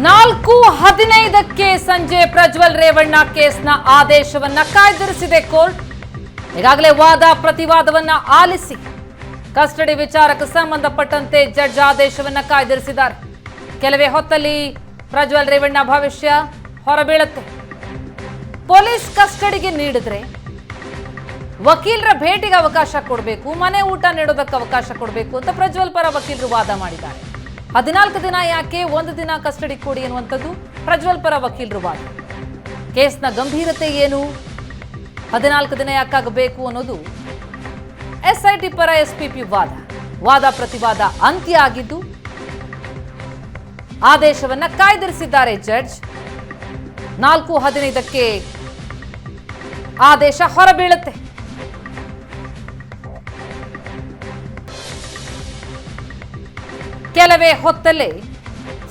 4:15ಕ್ಕೆ ಸಂಜೆ ಪ್ರಜ್ವಲ್ ರೇವಣ್ಣ ಕೇಸ್ನ ಆದೇಶವನ್ನ ಕಾಯ್ದಿರಿಸಿದೆ ಕೋರ್ಟ್. ಈಗಾಗಲೇ ವಾದ ಪ್ರತಿವಾದವನ್ನ ಆಲಿಸಿ ಕಸ್ಟಡಿ ವಿಚಾರಕ್ಕೆ ಸಂಬಂಧಪಟ್ಟಂತೆ ಜಡ್ಜ್ ಆದೇಶವನ್ನ ಕಾಯ್ದಿರಿಸಿದ್ದಾರೆ. ಕೆಲವೇ ಹೊತ್ತಲ್ಲಿ ಪ್ರಜ್ವಲ್ ರೇವಣ್ಣ ಭವಿಷ್ಯ ಹೊರಬೀಳುತ್ತೆ. ಪೊಲೀಸ್ ಕಸ್ಟಡಿಗೆ ನೀಡಿದ್ರೆ ವಕೀಲರ ಭೇಟಿಗೆ ಅವಕಾಶ ಕೊಡಬೇಕು, ಮನೆ ಊಟ ನೀಡೋದಕ್ಕೆ ಅವಕಾಶ ಕೊಡಬೇಕು ಅಂತ ಪ್ರಜ್ವಲ್ ಪರ ವಕೀಲರು ವಾದ ಮಾಡಿದ್ದಾರೆ. 14 ದಿನ ಯಾಕೆ, 1 ದಿನ ಕಸ್ಟಡಿ ಕೊಡಿ ಎನ್ನುವಂಥದ್ದು ಪ್ರಜ್ವಲ್ ಪರ ವಕೀಲರು ವಾದ. ಕೇಸ್ನ ಗಂಭೀರತೆ ಏನು, 14 ದಿನ ಯಾಕಾಗಬೇಕು ಅನ್ನೋದು ಎಸ್ಐಟಿ ಪರ ಎಸ್ಪಿಪಿ ವಾದ. ವಾದ ಪ್ರತಿವಾದ ಅಂತ್ಯ ಆಗಿದ್ದು ಆದೇಶವನ್ನ ಕಾಯ್ದಿರಿಸಿದ್ದಾರೆ ಜಡ್ಜ್. 4:15ಕ್ಕೆ ಆದೇಶ ಹೊರಬೀಳುತ್ತೆ. ಕೆಲವೇ ಹೊತ್ತಲ್ಲೇ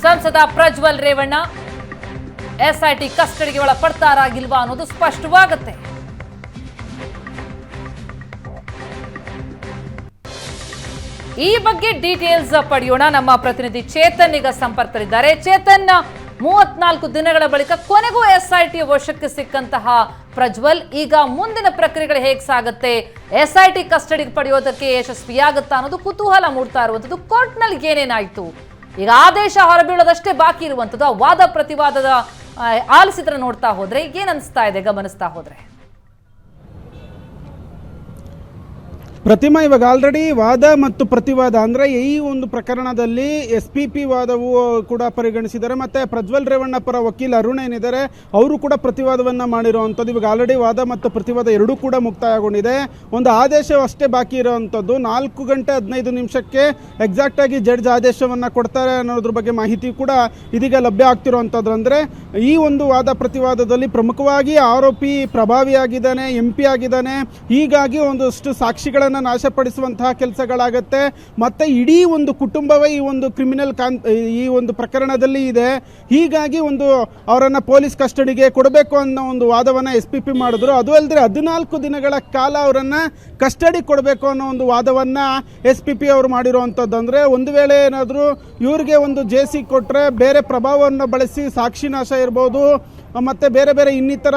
ಸಂಸದ ಪ್ರಜ್ವಲ್ ರೇವಣ್ಣ ಎಸ್ಐಟಿ ಕಸ್ಟಡಿಗೆ ಒಳಪಡ್ತಾರಾಗಿಲ್ವಾ ಅನ್ನೋದು ಸ್ಪಷ್ಟವಾಗುತ್ತೆ. ಈ ಬಗ್ಗೆ ಡೀಟೇಲ್ಸ್ ಪಡೆಯೋಣ. ನಮ್ಮ ಪ್ರತಿನಿಧಿ ಚೇತನ್ ಈಗ ಸಂಪರ್ಕದಲ್ಲಿದ್ದಾರೆ. ಚೇತನ್, 34 ದಿನಗಳ ಬಳಿಕ ಕೊನೆಗೂ ಎಸ್ಐಟಿ ವಶಕ್ಕೆ ಸಿಕ್ಕಂತಹ ಪ್ರಜ್ವಲ್, ಈಗ ಮುಂದಿನ ಪ್ರಕ್ರಿಯೆಗಳು ಹೇಗೆ ಸಾಗುತ್ತೆ, ಎಸ್ಐಟಿ ಕಸ್ಟಡಿಗೆ ಪಡೆಯೋದಕ್ಕೆ ಯಶಸ್ವಿಯಾಗುತ್ತಾ ಅನ್ನೋದು ಕುತೂಹಲ ಮೂಡ್ತಾ ಇರುವಂಥದ್ದು. ಕೋರ್ಟ್ನಲ್ಲಿ ಏನೇನಾಯ್ತು, ಈಗ ಆದೇಶ ಹೊರಬೀಳೋದಷ್ಟೇ ಬಾಕಿ ಇರುವಂಥದ್ದು. ಆ ವಾದ ಪ್ರತಿವಾದದ ಆಲಿಸಿದ್ರೆ ನೋಡ್ತಾ ಹೋದ್ರೆ ಏನ್ ಅನಿಸ್ತಾ ಇದೆ, ಗಮನಿಸ್ತಾ ಹೋದ್ರೆ? ಪ್ರತಿಮಾ, ಇವಾಗ ಆಲ್ರೆಡಿ ವಾದ ಮತ್ತು ಪ್ರತಿವಾದ ಅಂದರೆ ಈ ಒಂದು ಪ್ರಕರಣದಲ್ಲಿ ಎಸ್ಪಿಪಿ ವಾದವು ಕೂಡ ಪರಿಗಣಿಸಿದ್ದಾರೆ. ಮತ್ತು ಪ್ರಜ್ವಲ್ ರೇವಣ್ಣ ಪರ ವಕೀಲ ಅರುಣ್ ಏನಿದ್ದಾರೆ ಅವರು ಕೂಡ ಪ್ರತಿವಾದವನ್ನು ಮಾಡಿರುವಂಥದ್ದು. ಇವಾಗ ಆಲ್ರೆಡಿ ವಾದ ಮತ್ತು ಪ್ರತಿವಾದ ಎರಡೂ ಕೂಡ ಮುಕ್ತಾಯಗೊಂಡಿದೆ. ಒಂದು ಆದೇಶ ಅಷ್ಟೇ ಬಾಕಿ ಇರುವಂಥದ್ದು. 4:15 ಎಕ್ಸಾಕ್ಟಾಗಿ ಜಡ್ಜ್ ಆದೇಶವನ್ನು ಕೊಡ್ತಾರೆ ಅನ್ನೋದ್ರ ಬಗ್ಗೆ ಮಾಹಿತಿ ಕೂಡ ಇದೀಗ ಲಭ್ಯ ಆಗ್ತಿರುವಂಥದ್ದು. ಅಂದರೆ ಈ ಒಂದು ವಾದ ಪ್ರತಿವಾದದಲ್ಲಿ ಪ್ರಮುಖವಾಗಿ ಆರೋಪಿ ಪ್ರಭಾವಿಯಾಗಿದ್ದಾನೆ, MP ಆಗಿದ್ದಾನೆ. ಹೀಗಾಗಿ ಒಂದಷ್ಟು ಸಾಕ್ಷಿಗಳನ್ನು ನಾಶಪಡಿಸುವಂತಹ ಕೆಲಸಗಳಾಗುತ್ತೆ. ಮತ್ತೆ ಇಡೀ ಒಂದು ಕುಟುಂಬವೇ ಈ ಒಂದು ಕ್ರಿಮಿನಲ್ ಈ ಒಂದು ಪ್ರಕರಣದಲ್ಲಿ ಇದೆ. ಹೀಗಾಗಿ ಒಂದು ಅವರನ್ನ ಪೊಲೀಸ್ ಕಸ್ಟಡಿಗೆ ಕೊಡಬೇಕು ಅನ್ನೋ ಒಂದು ವಾದವನ್ನ SPP ಮಾಡಿದ್ರು. ಅದು ಅಲ್ಲದೆ 14 ದಿನಗಳ ಕಾಲ ಅವರನ್ನ ಕಸ್ಟಡಿ ಕೊಡಬೇಕು ಅನ್ನೋ ಒಂದು ವಾದವನ್ನ SPP ಅವರು ಮಾಡಿರುವಂಥದ್ದು. ಅಂದರೆ ಒಂದು ವೇಳೆ ಏನಾದರೂ ಇವ್ರಿಗೆ ಒಂದು JC ಕೊಟ್ಟರೆ ಬೇರೆ ಪ್ರಭಾವವನ್ನು ಬಳಸಿ ಸಾಕ್ಷಿನಾಶ ಇರ್ಬೋದು, ಮತ್ತು ಬೇರೆ ಬೇರೆ ಇನ್ನಿತರ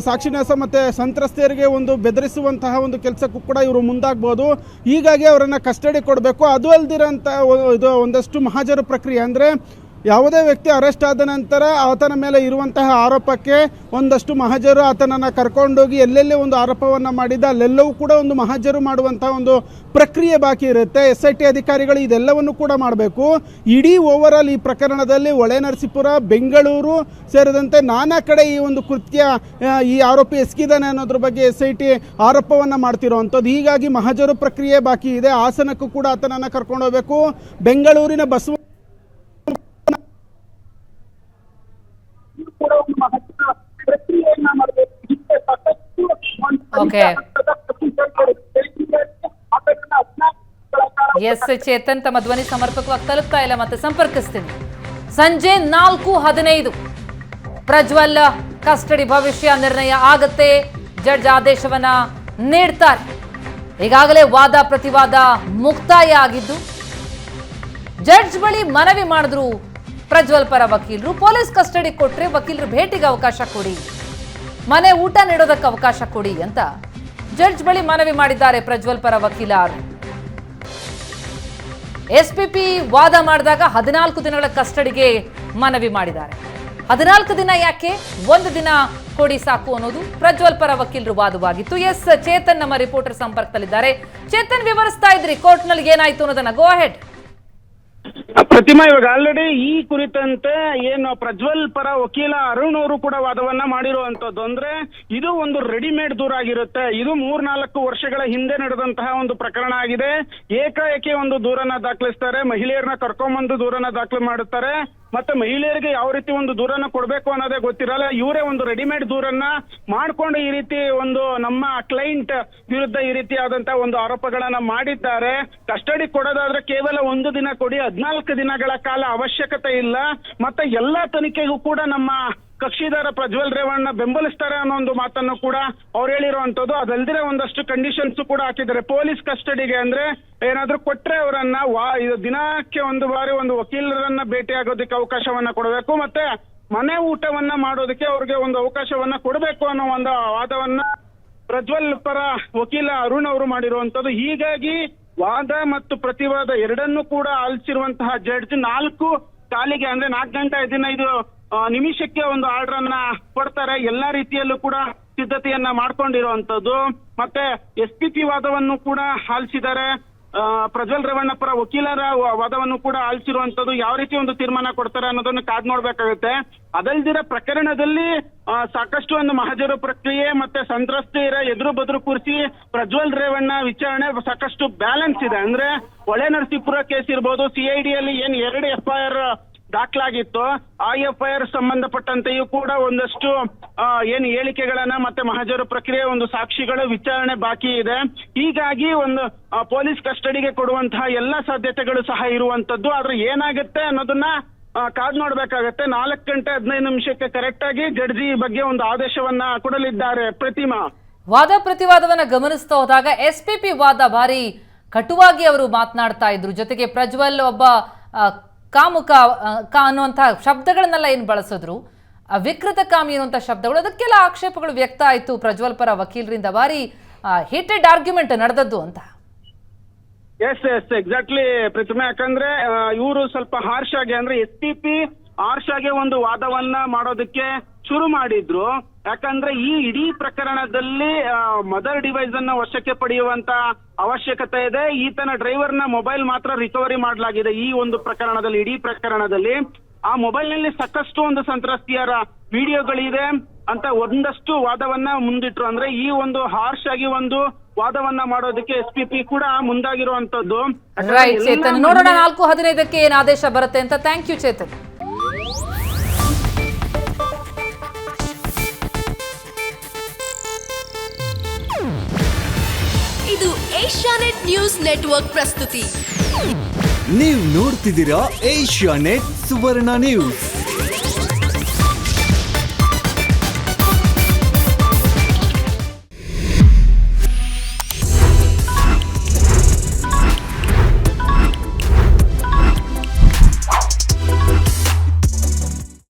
ಸಾಕ್ಷಿನಾಶ ಮತ್ತು ಸಂತ್ರಸ್ತೆಯರಿಗೆ ಒಂದು ಬೆದರಿಸುವಂತಹ ಒಂದು ಕೆಲಸಕ್ಕೂ ಕೂಡ ಇವರು ಮುಂದಾಗ್ಬೋದು. ಹೀಗಾಗಿ ಅವರನ್ನು ಕಸ್ಟಡಿ ಕೊಡಬೇಕು. ಅದು ಅಲ್ದಿರೋಂಥ ಇದು ಒಂದಷ್ಟು ಮಹಾಜರು ಪ್ರಕ್ರಿಯೆ. ಅಂದರೆ ಯಾವುದೇ ವ್ಯಕ್ತಿ ಅರೆಸ್ಟ್ ಆದ ನಂತರ ಆತನ ಮೇಲೆ ಇರುವಂತಹ ಆರೋಪಕ್ಕೆ ಒಂದಷ್ಟು ಮಹಾಜರು ಆತನನ್ನು ಕರ್ಕೊಂಡೋಗಿ ಎಲ್ಲೆಲ್ಲಿ ಒಂದು ಆರೋಪವನ್ನು ಮಾಡಿದ ಅಲ್ಲೆಲ್ಲವೂ ಕೂಡ ಒಂದು ಮಹಾಜರು ಮಾಡುವಂತಹ ಒಂದು ಪ್ರಕ್ರಿಯೆ ಬಾಕಿ ಇರುತ್ತೆ. SIT ಅಧಿಕಾರಿಗಳು ಇದೆಲ್ಲವನ್ನು ಕೂಡ ಮಾಡಬೇಕು. ಇಡೀ ಓವರಾಲ್ ಈ ಪ್ರಕರಣದಲ್ಲಿ ಹೊಳೆನರಸೀಪುರ, ಬೆಂಗಳೂರು ಸೇರಿದಂತೆ ನಾನಾ ಕಡೆ ಈ ಒಂದು ಕೃತ್ಯ ಈ ಆರೋಪಿ ಎಸಗಿದ್ದಾನೆ ಅನ್ನೋದ್ರ ಬಗ್ಗೆ SIT ಆರೋಪವನ್ನು ಮಾಡ್ತಿರೋವಂಥದ್ದು. ಹೀಗಾಗಿ ಮಹಾಜರು ಪ್ರಕ್ರಿಯೆ ಬಾಕಿ ಇದೆ. ಹಾಸನಕ್ಕೂ ಕೂಡ ಆತನನ್ನು ಕರ್ಕೊಂಡು ಹೋಗಬೇಕು. ಬೆಂಗಳೂರಿನ ಬಸವ ಎಸ್ ಚೇತನ್, ತಮ್ಮ ಧ್ವನಿ ಸಮರ್ಪಕವಾಗಿ ತಲುಪ್ತಾ ಇಲ್ಲ, ಮತ್ತೆ ಸಂಪರ್ಕಿಸ್ತೀನಿ. ಸಂಜೆ 4:15 ಪ್ರಜ್ವಲ್ ಕಸ್ಟಡಿ ಭವಿಷ್ಯ ನಿರ್ಣಯ ಆಗತ್ತೆ. ಜಡ್ಜ್ ಆದೇಶವನ್ನ ನೀಡ್ತಾರೆ. ಈಗಾಗಲೇ ವಾದ ಪ್ರತಿವಾದ ಮುಕ್ತಾಯ ಆಗಿದ್ದು ಜಡ್ಜ್ ಬಳಿ ಮನವಿ ಮಾಡಿದ್ರು ಪ್ರಜ್ವಲ್ ಪರ ವಕೀಲರು. ಪೊಲೀಸ್ ಕಸ್ಟಡಿ ಕೊಟ್ರೆ ವಕೀಲರು ಭೇಟಿಗೆ ಅವಕಾಶ ಕೊಡಿ, ಮನೆ ಊಟ ನೀಡೋದಕ್ಕೆ ಅವಕಾಶ ಕೊಡಿ ಅಂತ ಜಡ್ಜ್ ಬಳಿ ಮನವಿ ಮಾಡಿದ್ದಾರೆ ಪ್ರಜ್ವಲ್ ಪರ ವಕೀಲರು. SPP ವಾದ ಮಾಡಿದಾಗ 14 ದಿನಗಳ ಕಸ್ಟಡಿಗೆ ಮನವಿ ಮಾಡಿದ್ದಾರೆ. 14 ದಿನ ಯಾಕೆ, 1 ದಿನ ಕೊಡಿ ಸಾಕು ಅನ್ನೋದು ಪ್ರಜ್ವಲ್ ಪರ ವಕೀಲರು ವಾದವಾಗಿತ್ತು. ಎಸ್ ಚೇತನ್ ನಮ್ಮ ರಿಪೋರ್ಟರ್ ಸಂಪರ್ಕದಲ್ಲಿದ್ದಾರೆ. ಚೇತನ್, ವಿವರಿಸ್ತಾ ಇದ್ರಿ ಕೋರ್ಟ್ನಲ್ಲಿ ಏನಾಯ್ತು ಅನ್ನೋದನ್ನ, ಗೋ ಅಹೆಡ್. ಪ್ರತಿಮಾ, ಇವಾಗ ಆಲ್ರೆಡಿ ಈ ಕುರಿತಂತೆ ಏನು ಪ್ರಜ್ವಲ್ ಪರ ವಕೀಲ ಅರುಣ್ ಅವರು ಕೂಡ ವಾದವನ್ನ ಮಾಡಿರುವಂತದ್ದು. ಅಂದ್ರೆ ಇದು ಒಂದು ರೆಡಿಮೇಡ್ ದೂರ ಆಗಿರುತ್ತೆ. ಇದು 3-4 ವರ್ಷಗಳ ಹಿಂದೆ ನಡೆದಂತಹ ಒಂದು ಪ್ರಕರಣ ಆಗಿದೆ. ಏಕಾಏಕಿ ಒಂದು ದೂರನ್ನ ದಾಖಲಿಸ್ತಾರೆ, ಮಹಿಳೆಯರನ್ನ ಕರ್ಕೊಂಡ್ಬಂದು ದೂರನ್ನ ದಾಖಲೆ ಮಾಡುತ್ತಾರೆ. ಮತ್ತೆ ಮಹಿಳೆಯರಿಗೆ ಯಾವ ರೀತಿ ಒಂದು ದೂರನ್ನ ಕೊಡಬೇಕು ಅನ್ನೋದೇ ಗೊತ್ತಿರಲ್ಲ. ಇವರೇ ಒಂದು ರೆಡಿಮೇಡ್ ದೂರನ್ನ ಮಾಡ್ಕೊಂಡು ಈ ರೀತಿ ಒಂದು ನಮ್ಮ ಕ್ಲೈಂಟ್ ವಿರುದ್ಧ ಈ ರೀತಿಯಾದಂತಹ ಒಂದು ಆರೋಪಗಳನ್ನ ಮಾಡಿದ್ದಾರೆ. ಕಸ್ಟಡಿ ಕೊಡೋದಾದ್ರೆ ಕೇವಲ 1 ದಿನ ಕೊಡಿ, 14 ದಿನಗಳ ಕಾಲ ಅವಶ್ಯಕತೆ ಇಲ್ಲ. ಮತ್ತೆ ಎಲ್ಲಾ ತನಿಖೆಗೂ ಕೂಡ ನಮ್ಮ ಕಕ್ಷಿದಾರ ಪ್ರಜ್ವಲ್ ರೇವಣ್ಣ ಬೆಂಬಲಿಸ್ತಾರೆ ಅನ್ನೋ ಒಂದು ಮಾತನ್ನು ಕೂಡ ಅವ್ರು ಹೇಳಿರುವಂತದ್ದು. ಅದಲ್ದಿರ ಒಂದಷ್ಟು ಕಂಡೀಷನ್ಸ್ ಕೂಡ ಹಾಕಿದ್ದಾರೆ. ಪೊಲೀಸ್ ಕಸ್ಟಡಿಗೆ ಅಂದ್ರೆ ಏನಾದ್ರೂ ಕೊಟ್ರೆ ಅವರನ್ನ ಇದು ದಿನಕ್ಕೆ ಒಂದು ಬಾರಿ ಒಂದು ವಕೀಲರನ್ನ ಭೇಟಿ ಆಗೋದಕ್ಕೆ ಅವಕಾಶವನ್ನ ಕೊಡಬೇಕು, ಮತ್ತೆ ಮನೆ ಊಟವನ್ನ ಮಾಡೋದಕ್ಕೆ ಅವ್ರಿಗೆ ಒಂದು ಅವಕಾಶವನ್ನ ಕೊಡಬೇಕು ಅನ್ನೋ ಒಂದು ವಾದವನ್ನ ಪ್ರಜ್ವಲ್ ಪರ ವಕೀಲ ಅರುಣ್ ಅವರು ಮಾಡಿರುವಂತದ್ದು. ಹೀಗಾಗಿ ವಾದ ಮತ್ತು ಪ್ರತಿವಾದ ಎರಡನ್ನೂ ಕೂಡ ಆಲಿಸಿರುವಂತಹ ಜಡ್ಜ್ 4 ಕಾಲಿಗೆ ಅಂದ್ರೆ 4 ಗಂಟೆ 15 ನಿಮಿಷಕ್ಕೆ ಒಂದು ಆರ್ಡರ್ ಅನ್ನ ಕೊಡ್ತಾರೆ. ಎಲ್ಲಾ ರೀತಿಯಲ್ಲೂ ಕೂಡ ಸಿದ್ಧತೆಯನ್ನ ಮಾಡ್ಕೊಂಡಿರುವಂತದ್ದು. ಮತ್ತೆ SPP ವಾದವನ್ನು ಕೂಡ ಆಲಿಸಿದ್ದಾರೆ. ಪ್ರಜ್ವಲ್ ರೇವಣ್ಣ ಪರ ವಕೀಲರ ವಾದವನ್ನು ಕೂಡ ಆಲಿಸಿರುವಂತದ್ದು. ಯಾವ ರೀತಿ ಒಂದು ತೀರ್ಮಾನ ಕೊಡ್ತಾರೆ ಅನ್ನೋದನ್ನು ಕಾದ್ ನೋಡ್ಬೇಕಾಗುತ್ತೆ. ಅದಲ್ದಿರ ಪ್ರಕರಣದಲ್ಲಿ ಸಾಕಷ್ಟು ಒಂದು ಮಹಜರು ಪ್ರಕ್ರಿಯೆ ಮತ್ತೆ ಸಂತ್ರಸ್ತೆಯರ ಎದುರು ಬದುರು ಕೂರಿಸಿ ಪ್ರಜ್ವಲ್ ರೇವಣ್ಣ ವಿಚಾರಣೆ ಸಾಕಷ್ಟು ಬ್ಯಾಲೆನ್ಸ್ ಇದೆ. ಅಂದ್ರೆ ಹೊಳೆ ನರಸೀಪುರ ಕೇಸ್ ಇರ್ಬೋದು, CID ಅಲ್ಲಿ ಏನ್ 2 FIR ದಾಖಲಾಗಿತ್ತು, ಆ FIR ಸಂಬಂಧಪಟ್ಟಂತೆಯೂ ಕೂಡ ಒಂದಷ್ಟು ಏನ್ ಹೇಳಿಕೆಗಳನ್ನ ಮತ್ತೆ ಮಹಜರು ಪ್ರಕ್ರಿಯೆ ಒಂದು ಸಾಕ್ಷಿಗಳ ವಿಚಾರಣೆ ಬಾಕಿ ಇದೆ. ಹೀಗಾಗಿ ಒಂದು ಪೊಲೀಸ್ ಕಸ್ಟಡಿಗೆ ಕೊಡುವಂತಹ ಎಲ್ಲಾ ಸಾಧ್ಯತೆಗಳು ಸಹ ಇರುವಂತದ್ದು. ಆದ್ರೆ ಏನಾಗುತ್ತೆ ಅನ್ನೋದನ್ನ ಕಾದ್ ನೋಡ್ಬೇಕಾಗತ್ತೆ. 4 ಗಂಟೆ 15 ನಿಮಿಷಕ್ಕೆ ಕರೆಕ್ಟ್ ಆಗಿ ಜಡ್ಜಿ ಈ ಬಗ್ಗೆ ಒಂದು ಆದೇಶವನ್ನ ಕೊಡಲಿದ್ದಾರೆ. ಪ್ರತಿಮಾ, ವಾದ ಪ್ರತಿವಾದವನ್ನ ಗಮನಿಸ್ತಾ ಹೋದಾಗ SPP ವಾದ ಭಾರಿ ಕಟುವಾಗಿ ಅವರು ಮಾತನಾಡ್ತಾ ಇದ್ರು. ಜೊತೆಗೆ ಪ್ರಜ್ವಲ್ ಒಬ್ಬ ಕಾಮುಕ ಅನ್ನುವಂಥ ಶಬ್ದಗಳನ್ನೆಲ್ಲ ಏನು ಬಳಸಿದ್ರು, ವಿಕೃತ ಕಾಮಿ ಅನ್ನುವಂಥ ಶಬ್ದಗಳು, ಅದಕ್ಕೆಲ್ಲ ಆಕ್ಷೇಪಗಳು ವ್ಯಕ್ತ ಆಯಿತು ಪ್ರಜ್ವಲ್ ಪರ ವಕೀಲರಿಂದ. ಭಾರಿ ಹೀಟೆಡ್ ಆರ್ಗ್ಯುಮೆಂಟ್ ನಡೆದದ್ದು ಅಂತ. ಎಸ್ ಎಕ್ಸಾಕ್ಟ್ಲಿ ಪ್ರತಿಮೆ. ಯಾಕಂದ್ರೆ ಇವರು ಸ್ವಲ್ಪ ಹಾರ್ಷ್ ಆಗಿ ಅಂದ್ರೆ SPP ಹಾರ್ಷ್ ಆಗಿ ಒಂದು ವಾದವನ್ನ ಮಾಡೋದಕ್ಕೆ ಶುರು ಮಾಡಿದ್ರು. ಯಾಕಂದ್ರೆ ಈ ಇಡೀ ಪ್ರಕರಣದಲ್ಲಿ ಮದರ್ ಡಿವೈಸ್ ಅನ್ನ ವಶಕ್ಕೆ ಪಡೆಯುವಂತ ಅವಶ್ಯಕತೆ ಇದೆ. ಈತನ ಡ್ರೈವರ್ ನ ಮೊಬೈಲ್ ಮಾತ್ರ ರಿಕವರಿ ಮಾಡಲಾಗಿದೆ ಈ ಒಂದು ಪ್ರಕರಣದಲ್ಲಿ. ಇಡೀ ಪ್ರಕರಣದಲ್ಲಿ ಆ ಮೊಬೈಲ್ ನಲ್ಲಿ ಸಾಕಷ್ಟು ಒಂದು ಸಂತ್ರಸ್ತಿಯರ ವಿಡಿಯೋಗಳಿದೆ ಅಂತ ಒಂದಷ್ಟು ವಾದವನ್ನ ಮುಂದಿಟ್ರು. ಅಂದ್ರೆ ಈ ಒಂದು ಹಾರ್ಷ್ ಆಗಿ ಒಂದು ವಾದವನ್ನ ಮಾಡೋದಕ್ಕೆ SPP ಕೂಡ ಮುಂದಾಗಿರುವಂತದ್ದು. ರೈಟ್ ಚೇತನ್, ನೋಡೋಣ 4:15ಕ್ಕೆ ಏನ್ ಆದೇಶ ಬರುತ್ತೆ ಅಂತ. Thank you Chetan. ಇದು ಏಷ್ಯಾನೆಟ್ ನ್ಯೂಸ್ ನೆಟ್ವರ್ಕ್ ಪ್ರಸ್ತುತಿ. ನೀವು ನೋಡ್ತಿದ್ದೀರಾ ಏಷ್ಯಾನೆಟ್ ಸುವರ್ಣ ನ್ಯೂಸ್.